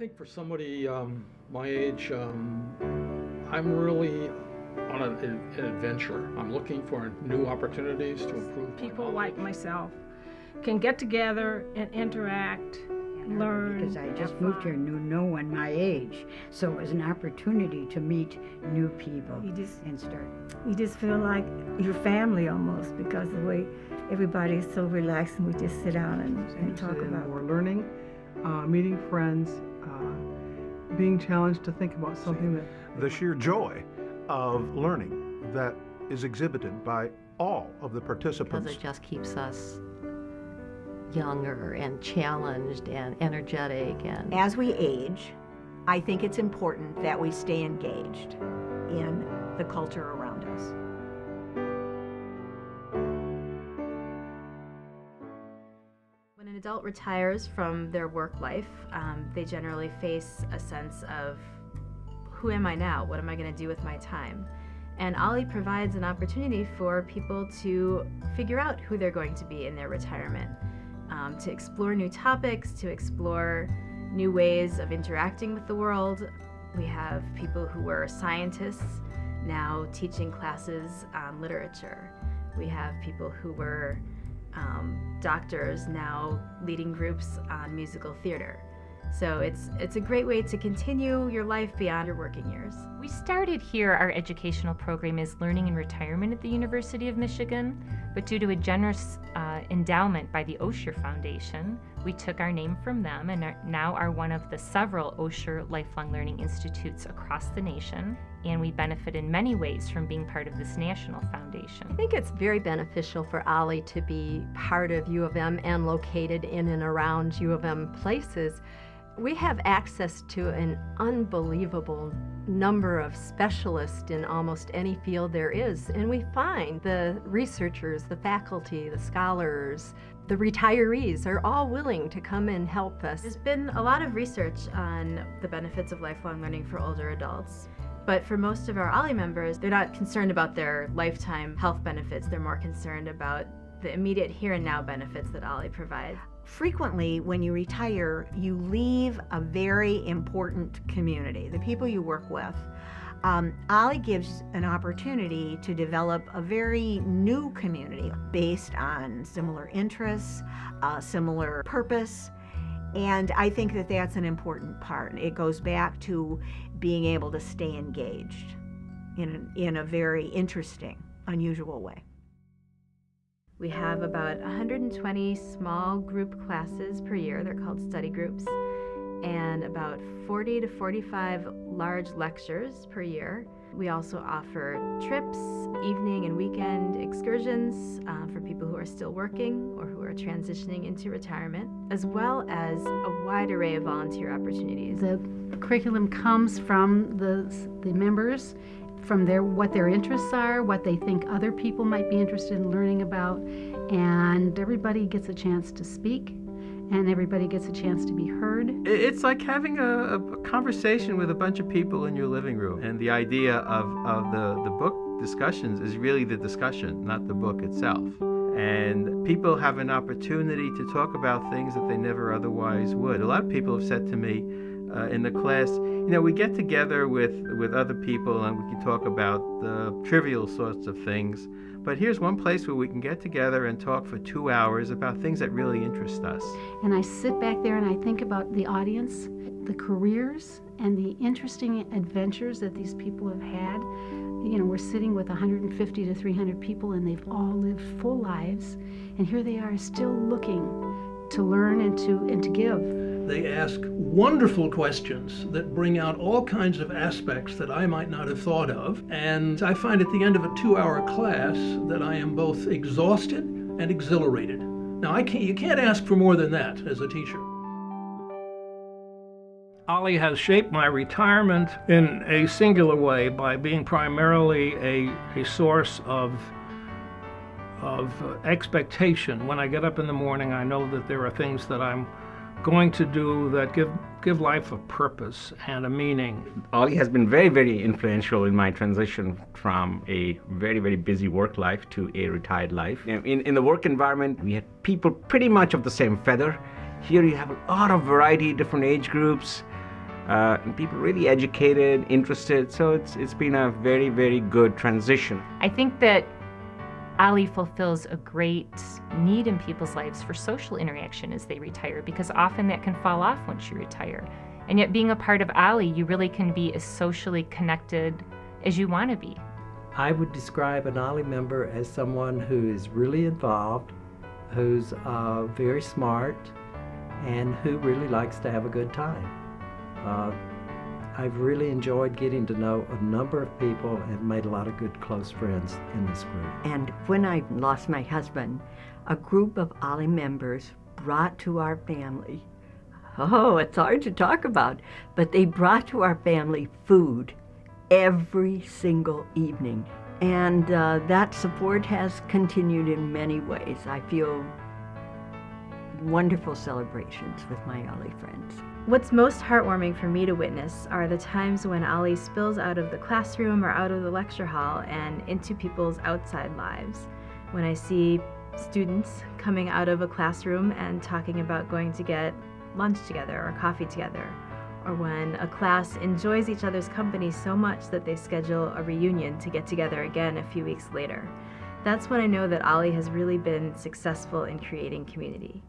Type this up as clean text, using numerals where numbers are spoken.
think for somebody my age, I'm really on an adventure. I'm looking for new opportunities to improve. People like myself can get together and interact, learn. Because I just moved here, knew no one my age, so it was an opportunity to meet new people and start. You just feel like your family almost, because the way everybody is so relaxed and we just sit down and talk about. We're learning, meeting friends, being challenged to think about something that... The sheer joy of learning that is exhibited by all of the participants. Because it just keeps us younger and challenged and energetic. And as we age, I think it's important that we stay engaged in the culture around us. When an adult retires from their work life, they generally face a sense of, who am I now? What am I going to do with my time? And OLLI provides an opportunity for people to figure out who they're going to be in their retirement, to explore new topics, to explore new ways of interacting with the world. We have people who were scientists now teaching classes on literature. We have people who were doctors now leading groups on musical theater. So it's a great way to continue your life beyond your working years. We started here, our educational program is Learning in Retirement at the University of Michigan, but due to a generous endowment by the Osher Foundation, we took our name from them and now are one of the several Osher Lifelong Learning Institutes across the nation, and we benefit in many ways from being part of this national foundation. I think it's very beneficial for OLLI to be part of U of M and located in and around U of M places. We have access to an unbelievable number of specialists in almost any field there is, and we find the researchers, the faculty, the scholars, the retirees are all willing to come and help us. There's been a lot of research on the benefits of lifelong learning for older adults, but for most of our OLLI members, they're not concerned about their lifetime health benefits. They're more concerned about the immediate here and now benefits that OLLI provides. Frequently, when you retire, you leave a very important community, the people you work with. OLLI gives an opportunity to develop a very new community based on similar interests, similar purpose, and I think that that's an important part. It goes back to being able to stay engaged in a very interesting, unusual way. We have about 120 small group classes per year. They're called study groups, and about 40 to 45 large lectures per year. We also offer trips, evening and weekend excursions for people who are still working or who are transitioning into retirement, as well as a wide array of volunteer opportunities. The curriculum comes from the members, from what their interests are, what they think other people might be interested in learning about, and everybody gets a chance to speak, and everybody gets a chance to be heard. It's like having a conversation with a bunch of people in your living room, and the idea of the book discussions is really the discussion, not the book itself. And people have an opportunity to talk about things that they never otherwise would. A lot of people have said to me, in the class, you know, we get together with other people and we can talk about the trivial sorts of things, but here's one place where we can get together and talk for 2 hours about things that really interest us. And I sit back there and I think about the audience, the careers, and the interesting adventures that these people have had. You know, we're sitting with 150 to 300 people and they've all lived full lives, and here they are still looking to learn and to give. They ask wonderful questions that bring out all kinds of aspects that I might not have thought of. And I find at the end of a 2-hour class that I am both exhausted and exhilarated. Now, you can't ask for more than that as a teacher. OLLI has shaped my retirement in a singular way by being primarily a source of expectation. When I get up in the morning, I know that there are things that I'm going to do that give life a purpose and a meaning. OLLI has been very, very influential in my transition from a very, very busy work life to a retired life. In the work environment, we had people pretty much of the same feather. Here you have a lot of variety, different age groups, people really educated, interested. So it's been a very, very good transition. I think that OLLI fulfills a great need in people's lives for social interaction as they retire, because often that can fall off once you retire. And yet being a part of OLLI, you really can be as socially connected as you want to be. I would describe an OLLI member as someone who is really involved, who's very smart, and who really likes to have a good time. I've really enjoyed getting to know a number of people and made a lot of good close friends in this group. And when I lost my husband, a group of OLLI members brought to our family, oh, it's hard to talk about, but they brought to our family food every single evening. And that support has continued in many ways. I feel wonderful celebrations with my OLLI friends. What's most heartwarming for me to witness are the times when OLLI spills out of the classroom or out of the lecture hall and into people's outside lives. When I see students coming out of a classroom and talking about going to get lunch together or coffee together, or when a class enjoys each other's company so much that they schedule a reunion to get together again a few weeks later. That's when I know that OLLI has really been successful in creating community.